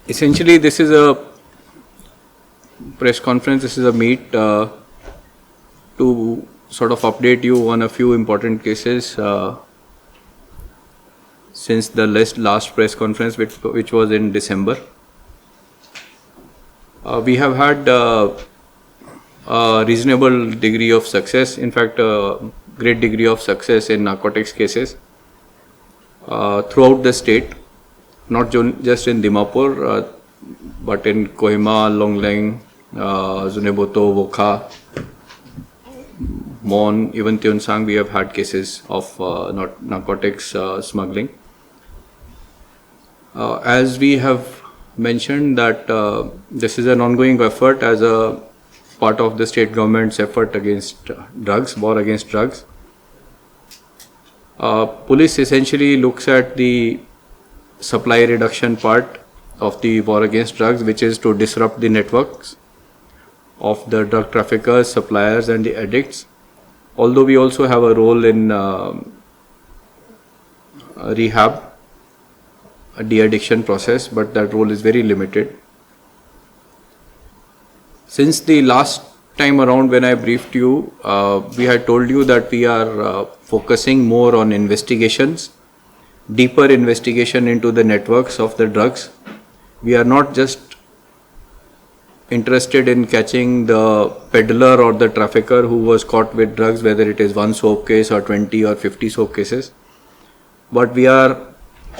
Essentially, this is a press conference, this is a meet to sort of update you on a few important cases since the last press conference, which was in December. We have had a reasonable degree of success, in fact, a great degree of success in narcotics cases throughout the state, not just in Dimapur, but in Kohima, Longlang, Zuneboto, Wokha, Mon, even Tuensang, we have had cases of narcotics smuggling. As we have mentioned that this is an ongoing effort as a part of the state government's effort against drugs, war against drugs. Police essentially looks at the supply reduction part of the war against drugs, which is to disrupt the networks of the drug traffickers, suppliers and the addicts. Although we also have a role in rehab, a de-addiction process, but that role is very limited. Since the last time around when I briefed you, we had told you that we are focusing more on investigations, deeper investigation into the networks of the drugs. We are not just interested in catching the peddler or the trafficker who was caught with drugs, whether it is one soap case or 20 or 50 soap cases, but we are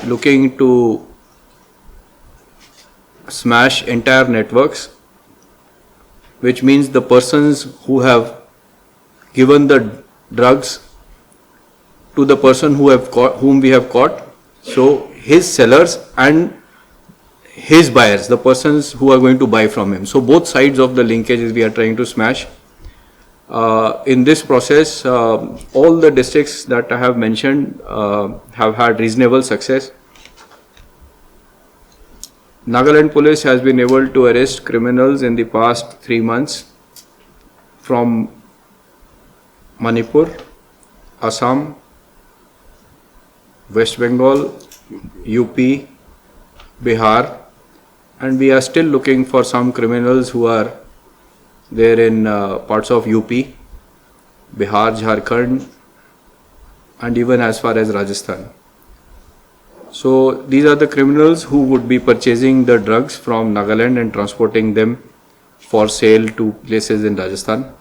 looking to smash entire networks, which means the persons who have given the drugs to the person whom we have caught, so his sellers and his buyers, the persons who are going to buy from him. So both sides of the linkages we are trying to smash. In this process, all the districts that I have mentioned have had reasonable success. Nagaland police has been able to arrest criminals in the past 3 months from Manipur, Assam, West Bengal, UP, Bihar, and we are still looking for some criminals who are there in parts of UP, Bihar, Jharkhand, and even as far as Rajasthan. So these are the criminals who would be purchasing the drugs from Nagaland and transporting them for sale to places in Rajasthan.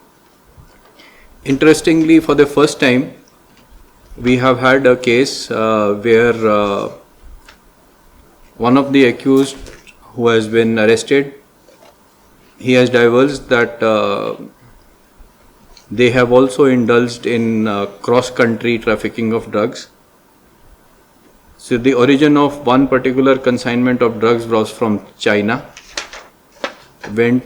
Interestingly, for the first time, we have had a case where one of the accused who has been arrested, he has divulged that they have also indulged in cross-country trafficking of drugs. So the origin of one particular consignment of drugs was from China, went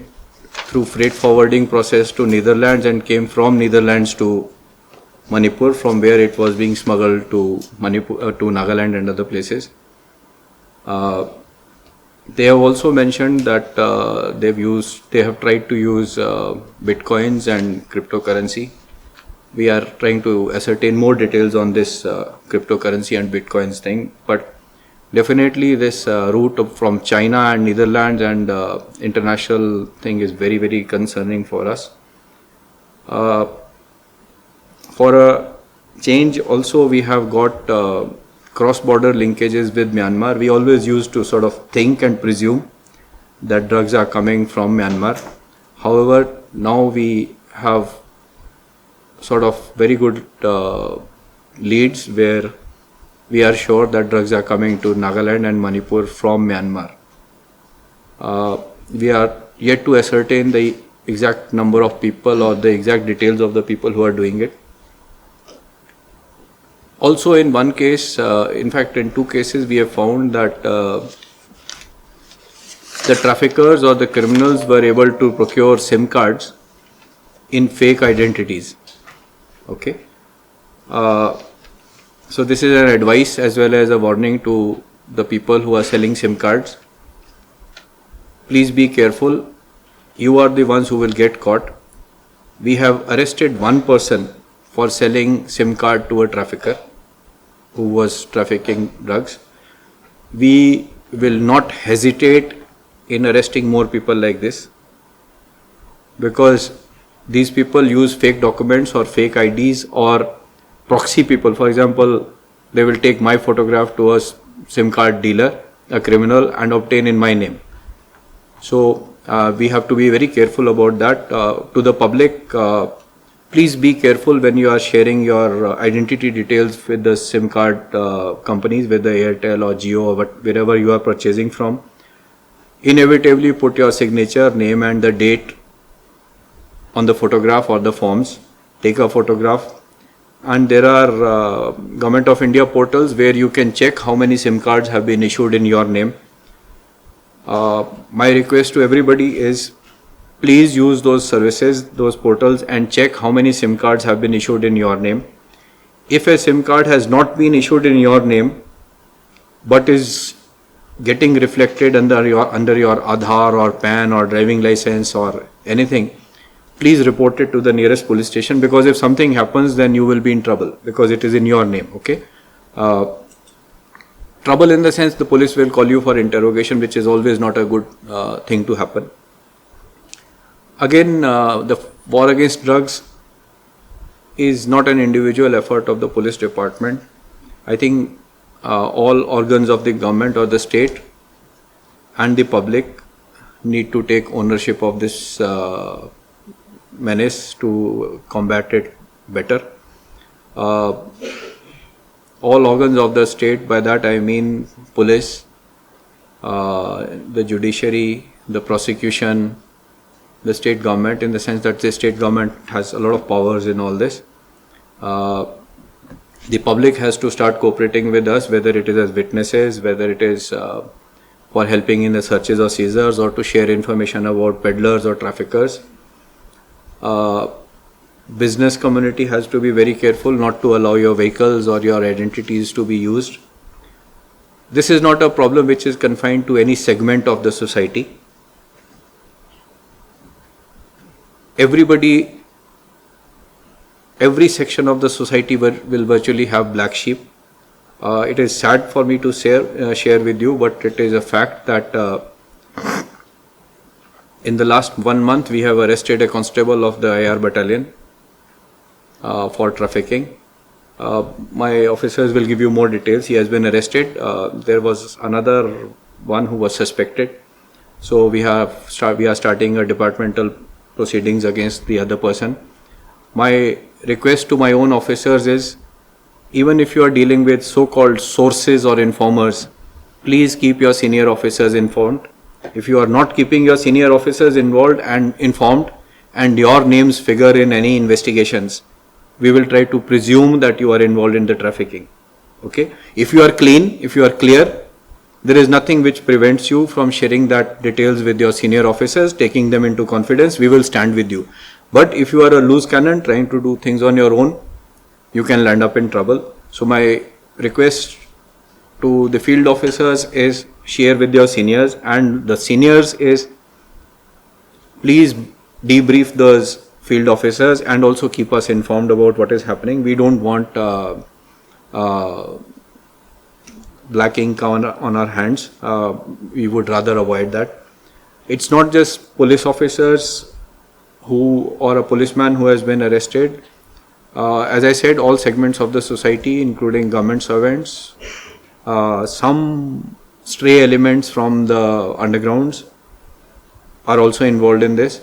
through freight forwarding process to Netherlands and came from Netherlands to Manipur, from where it was being smuggled to Manipur, to Nagaland and other places. They have also mentioned that they have tried to use bitcoins and cryptocurrency. We are trying to ascertain more details on this cryptocurrency and bitcoins thing, but definitely this route from China and Netherlands and international thing is very, very concerning for us. For a change also, we have got cross-border linkages with Myanmar. We always used to sort of think and presume that drugs are coming from Myanmar. However, now we have sort of very good leads where we are sure that drugs are coming to Nagaland and Manipur from Myanmar. We are yet to ascertain the exact number of people or the exact details of the people who are doing it. Also, in one case, in fact in 2 cases, we have found that the traffickers or the criminals were able to procure SIM cards in fake identities. Okay. So this is an advice as well as a warning to the people who are selling SIM cards. Please be careful. You are the ones who will get caught. We have arrested one person for selling SIM card to a trafficker who was trafficking drugs. We will not hesitate in arresting more people like this, because these people use fake documents or fake IDs or proxy people. For example, they will take my photograph to a SIM card dealer, a criminal, and obtain in my name. So we have to be very careful about that. To the public, please be careful when you are sharing your identity details with the SIM card companies, with the Airtel or Jio or wherever you are purchasing from. Inevitably put your signature, name and the date on the photograph or the forms. Take a photograph, and there are Government of India portals where you can check how many SIM cards have been issued in your name. My request to everybody is, please use those services, those portals, and check how many SIM cards have been issued in your name. If a SIM card has not been issued in your name but is getting reflected under your Aadhaar or PAN or driving license or anything, please report it to the nearest police station, because if something happens, then you will be in trouble because it is in your name. Okay. Trouble in the sense the police will call you for interrogation, which is always not a good thing to happen. Again, the war against drugs is not an individual effort of the police department. I think all organs of the government or the state and the public need to take ownership of this menace to combat it better. All organs of the state, by that I mean police, the judiciary, the prosecution, the state government, in the sense that the state government has a lot of powers in all this. The public has to start cooperating with us, whether it is as witnesses, whether it is for helping in the searches or seizures, or to share information about peddlers or traffickers. Business community has to be very careful not to allow your vehicles or your identities to be used. This is not a problem which is confined to any segment of the society. Everybody, every section of the society will virtually have black sheep. It is sad for me to share with you, but it is a fact that in the last 1 month we have arrested a constable of the IR battalion for trafficking. My officers will give you more details. He has been arrested. There was another one who was suspected. So we are starting a departmental proceedings against the other person. My request to my own officers is, even if you are dealing with so-called sources or informers, please keep your senior officers informed. If you are not keeping your senior officers involved and informed, and your names figure in any investigations, we will try to presume that you are involved in the trafficking. Okay? If you are clean, if you are clear, there is nothing which prevents you from sharing that details with your senior officers, taking them into confidence. We will stand with you. But if you are a loose cannon trying to do things on your own, you can land up in trouble. So my request to the field officers is, share with your seniors, and the seniors is, please debrief those field officers and also keep us informed about what is happening. We don't want black ink on our hands. We would rather avoid that. It's not just police officers or a policeman who has been arrested. As I said, all segments of the society, including government servants, some stray elements from the undergrounds are also involved in this.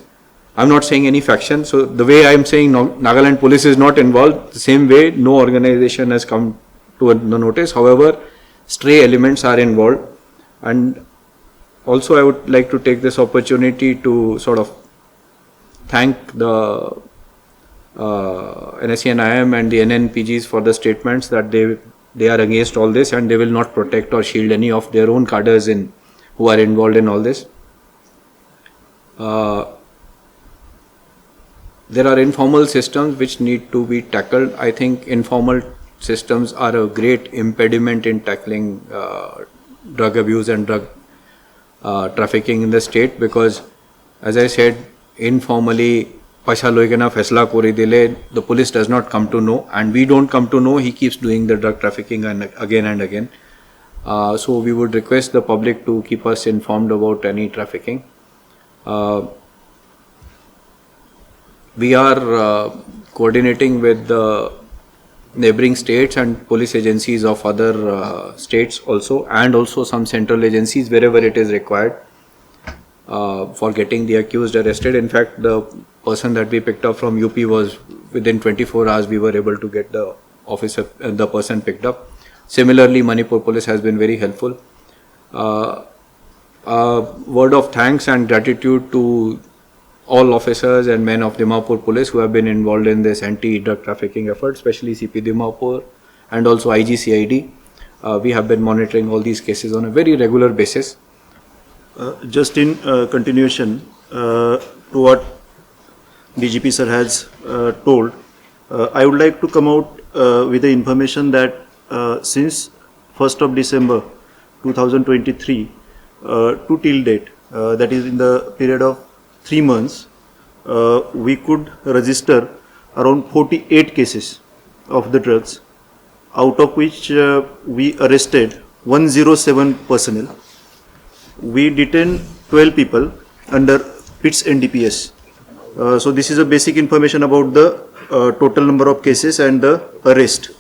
I'm not saying any faction. So the way I'm saying Nagaland police is not involved, the same way no organization has come to the notice. However, stray elements are involved. And also I would like to take this opportunity to sort of thank the NSCNIM and the NNPGs for the statements that they are against all this and they will not protect or shield any of their own cadres who are involved in all this. There are informal systems which need to be tackled. I think informal systems are a great impediment in tackling drug abuse and drug trafficking in the state, because, as I said, informally, the police does not come to know, and we don't come to know. He keeps doing the drug trafficking again and again. So we would request the public to keep us informed about any trafficking. We are coordinating with the neighboring states and police agencies of other states also, and also some central agencies wherever it is required for getting the accused arrested. In fact, the person that we picked up from UP was within 24 hours we were able to get the person picked up. Similarly, Manipur police has been very helpful. Word of thanks and gratitude to all officers and men of Dimapur police who have been involved in this anti-drug trafficking effort, especially CP Dimapur and also IGCID. We have been monitoring all these cases on a very regular basis. Just in continuation to what DGP sir has told, I would like to come out with the information that since 1st of December 2023 to till date, that is in the period of 3 months, we could register around 48 cases of the drugs, out of which we arrested 107 personnel. We detained 12 people under PITS NDPS. So this is a basic information about the total number of cases and the arrest.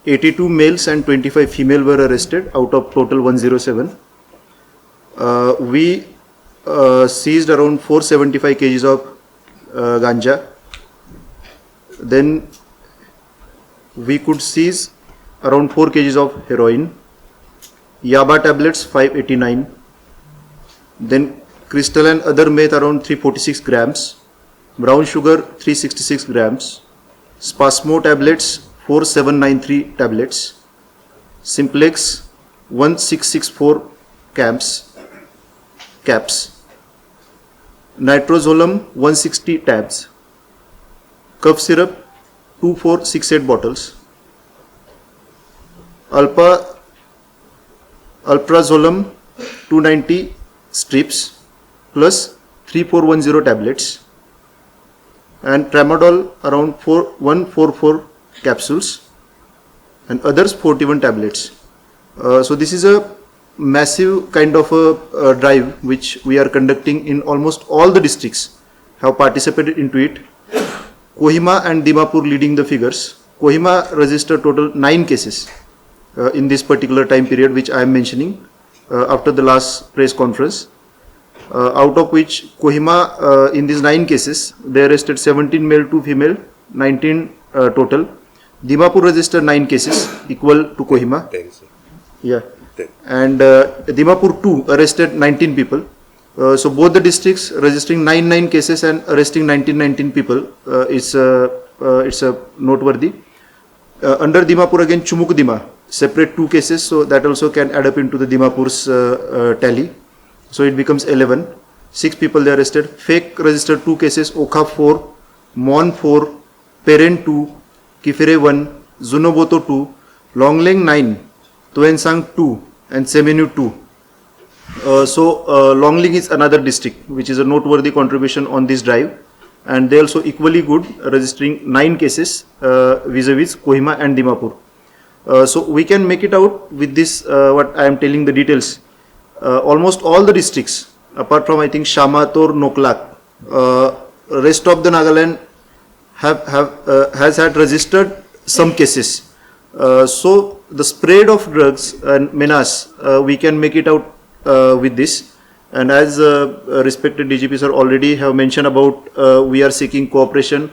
82 males and 25 female were arrested out of total 107. We seized around 475 kgs of ganja. Then we could seize around 4 kgs of heroin, yaba tablets 589, then crystal and other meth around 346 grams, brown sugar 366 grams, spasmo tablets 4793 tablets, simplex 1664 caps, nitrozolam 160 tabs, cough syrup 2468 bottles, alprazolam 290 strips plus 3410 tablets, and tramadol around 144 capsules, and others 41 tablets. So this is a massive kind of a drive which we are conducting in almost all the districts have participated into it. Kohima and Dimapur leading the figures. Kohima registered total 9 cases in this particular time period which I am mentioning after the last press conference. Out of which Kohima in these 9 cases they arrested 17 male, 2 female, 19 total. Dimapur registered 9 cases equal to Kohima. Yeah. And Dimapur 2 arrested 19 people. So both the districts registering 9 cases and arresting 19 people. It's a noteworthy. Under Dimapur again Chumukdima separate 2 cases, so that also can add up into the Dimapur's tally. So it becomes 11. 6 people they arrested. Fake registered 2 cases, Okha 4, Mon 4, Peren 2, Kifere 1, Zunoboto 2, Longleng 9, Tuensang 2 and Semenu 2. Longling is another district which is a noteworthy contribution on this drive, and they also equally good, registering 9 cases vis-a-vis Kohima and Dimapur. So we can make it out with this what I am telling the details. Almost all the districts apart from I think Shamator, Noklak, rest of the Nagaland has had registered some cases. So the spread of drugs and menace we can make it out with this, and as respected DGP sir already have mentioned about, we are seeking cooperation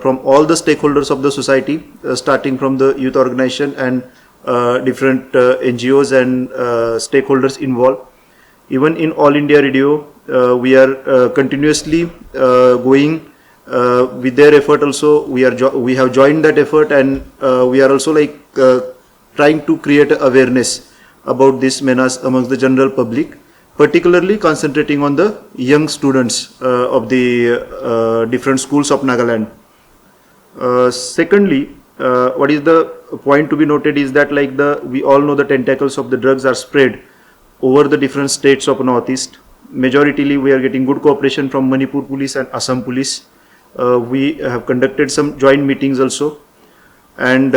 from all the stakeholders of the society, starting from the youth organization and different NGOs and stakeholders involved. Even in All India Radio, we are continuously going with their effort also. We have joined that effort, and we are also like trying to create awareness about this menace amongst the general public, particularly concentrating on the young students of the different schools of Nagaland. Secondly, what is the point to be noted is that we all know the tentacles of the drugs are spread over the different states of Northeast. Majoritarily, we are getting good cooperation from Manipur police and Assam police. We have conducted some joint meetings also, and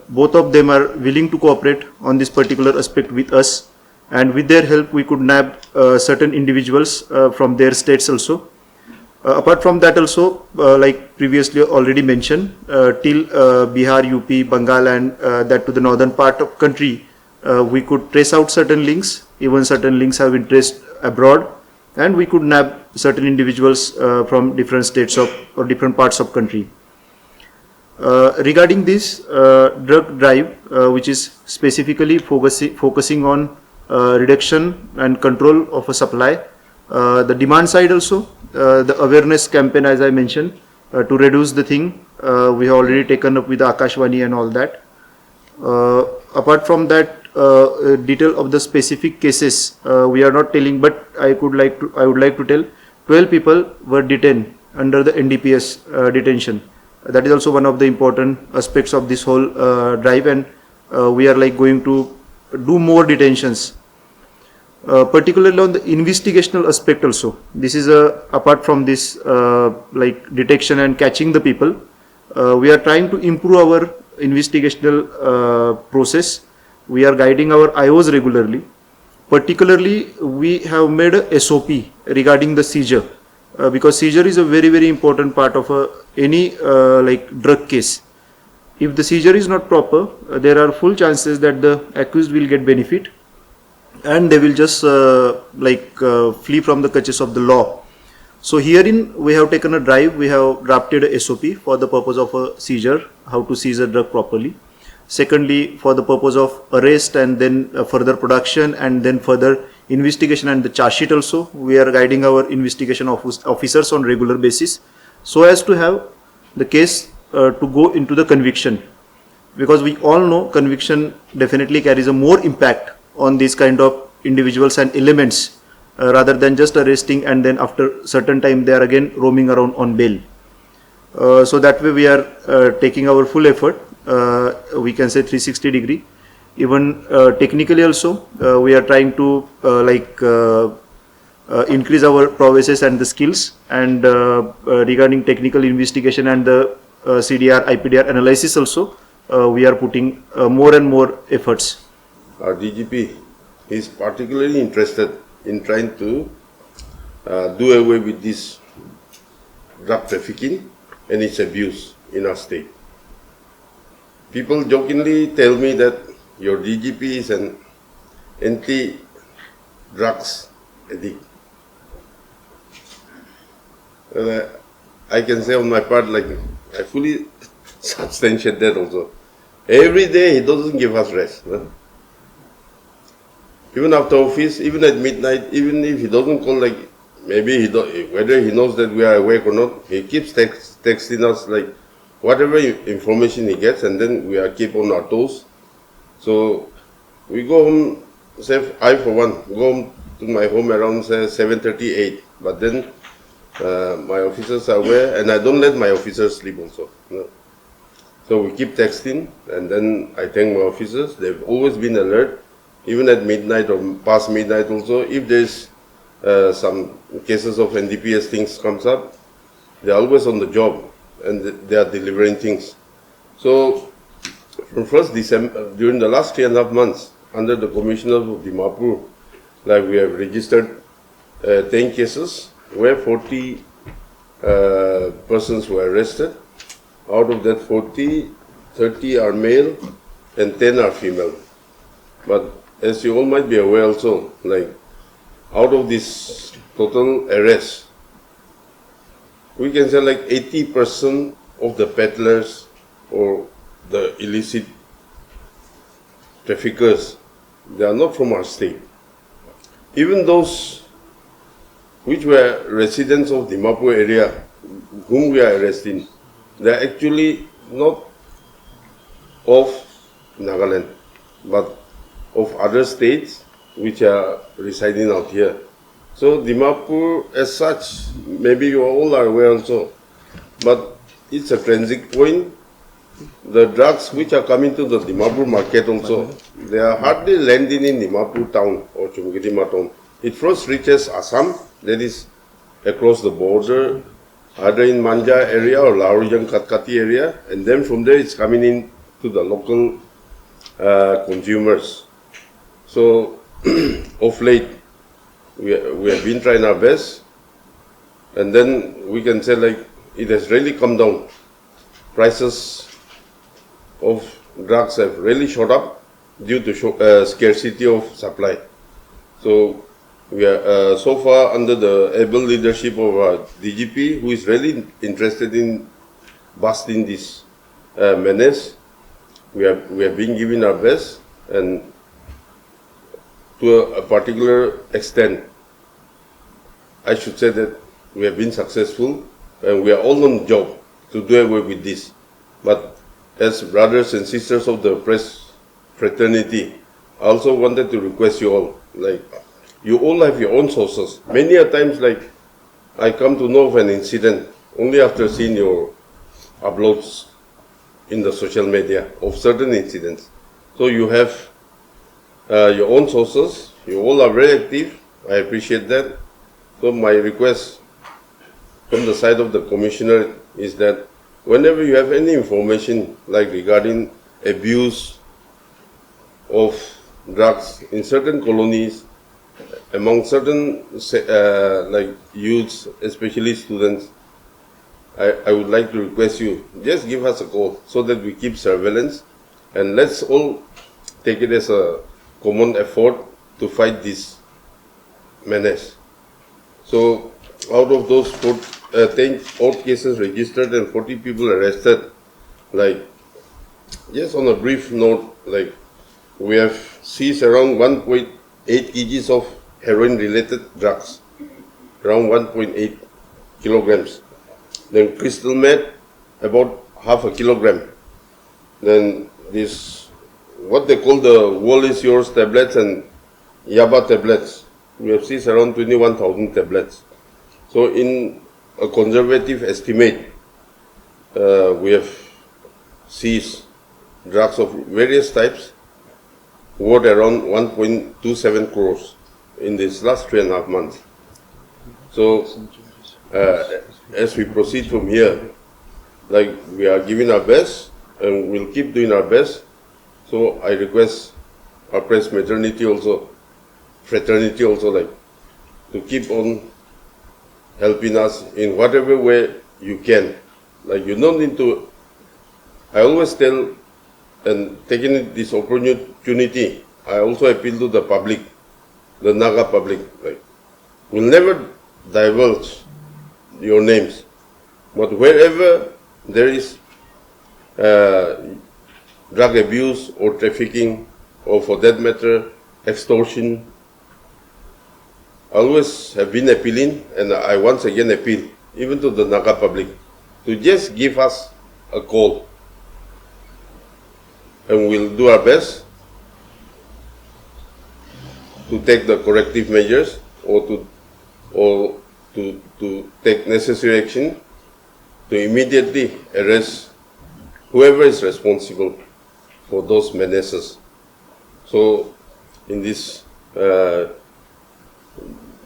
both of them are willing to cooperate on this particular aspect with us. and with their help we could nab certain individuals from their states also. Apart from that also, like previously already mentioned, till Bihar, UP, Bengal and that to the northern part of country, we could trace out certain links, even certain links have been traced abroad, and we could nab certain individuals from different states of or different parts of country. Regarding this drug drive, which is specifically focusing on reduction and control of a supply, the demand side also, the awareness campaign as I mentioned, to reduce the thing, we have already taken up with the Akashvani and all that. Apart from that, detail of the specific cases we are not telling, but I would like to tell 12 people were detained under the NDPS detention. That is also one of the important aspects of this whole drive, and we are like going to do more detentions. Particularly on the investigational aspect also. This is apart from this like detection and catching the people, we are trying to improve our investigational process. We are guiding our IOs regularly. Particularly, we have made a SOP regarding the seizure, because seizure is a very important part of any like drug case. If the seizure is not proper, there are full chances that the accused will get benefit, and they will just flee from the clutches of the law. So herein we have taken a drive, we have drafted a SOP for the purpose of a seizure, how to seize a drug properly. Secondly, for the purpose of arrest and then further production and then further investigation and the charge sheet also, we are guiding our investigation officers on regular basis so as to have the case to go into the conviction. Because we all know conviction definitely carries a more impact on these kind of individuals and elements rather than just arresting and then after certain time they are again roaming around on bail. So that way we are taking our full effort, we can say 360 degree. Even technically also we are trying to increase our prowesses and the skills, and regarding technical investigation and the CDR, IPDR analysis also, we are putting more and more efforts. Our DGP is particularly interested in trying to do away with this drug trafficking and its abuse in our state. People jokingly tell me that your DGP is an anti-drugs addict. I can say on my part, like, I fully substantiate that also. Every day he doesn't give us rest. Huh? Even after office, even at midnight, even if he doesn't call, like, maybe whether he knows that we are awake or not, he keeps texting us, like, whatever information he gets, and then we are keep on our toes. So we go home, say, I for one, go home to my home around, say, 7:30, 8. But then my officers are aware, and I don't let my officers sleep also. No. So we keep texting, and then I thank my officers. They've always been alert, even at midnight or past midnight also. If there's some cases of NDPS things comes up, they're always on the job, and they are delivering things. So from 1st December, during the last 3.5 months, under the Commissioner of Dimapur, like we have registered 10 cases where 40 persons were arrested. Out of that 40, 30 are male and 10 are female. But as you all might be aware also, like, out of this total arrests, we can say like 80% of the peddlers or the illicit traffickers, they are not from our state. Even those which were residents of Dimapur area, whom we are arresting, they are actually not of Nagaland, but of other states which are residing out here. So Dimapur as such, maybe you all are aware also, but it's a transit point. The drugs which are coming to the Dimapur market also, they are hardly landing in Dimapur town or Chumgidima town. It first reaches Assam, that is across the border, either in Manja area or Laurujang Katkati area, and then from there it's coming in to the local consumers. So of late, we have been trying our best, and then we can say like it has really come down. Prices of drugs have really shot up due to scarcity of supply. So we are so far under the able leadership of our DGP, who is really interested in busting this menace. We have been giving our best, and to a particular extent, I should say that we have been successful, and we are all on the job to do away with this. But as brothers and sisters of the press fraternity, I also wanted to request you all, like, you all have your own sources. Many a times, like, I come to know of an incident only after seeing your uploads in the social media of certain incidents. So you have your own sources. You all are very active. I appreciate that. So my request from the side of the commissioner is that whenever you have any information like regarding abuse of drugs in certain colonies, among certain like youths, especially students, I would like to request you, just give us a call so that we keep surveillance, and let's all take it as a common effort to fight this menace. So out of those 10 odd cases registered and 40 people arrested, like, just on a brief note, like, we have seized around 1.8 kgs of heroin-related drugs, around 1.8 kilograms. Then crystal meth, about half a kilogram. Then this, what they call the wall is yours tablets and yaba tablets. We have seized around 21,000 tablets. So in a conservative estimate, we have seized drugs of various types worth around 1.27 crores in this last 3.5 months. So as we proceed from here, like, we are giving our best and we'll keep doing our best. So I request our press fraternity also, like, to keep on helping us in whatever way you can. Like, you don't need to, I always tell, and taking this opportunity, I also appeal to the public, the Naga public, like, we'll never divulge your names, but wherever there is drug abuse or trafficking, or for that matter, extortion, I always have been appealing, and I once again appeal, even to the Naga public, to just give us a call, and we'll do our best to take the corrective measures or to take necessary action to immediately arrest whoever is responsible for those menaces. So in this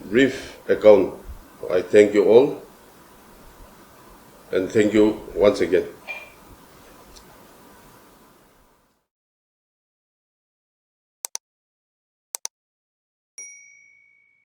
brief account, I thank you all, and thank you once again.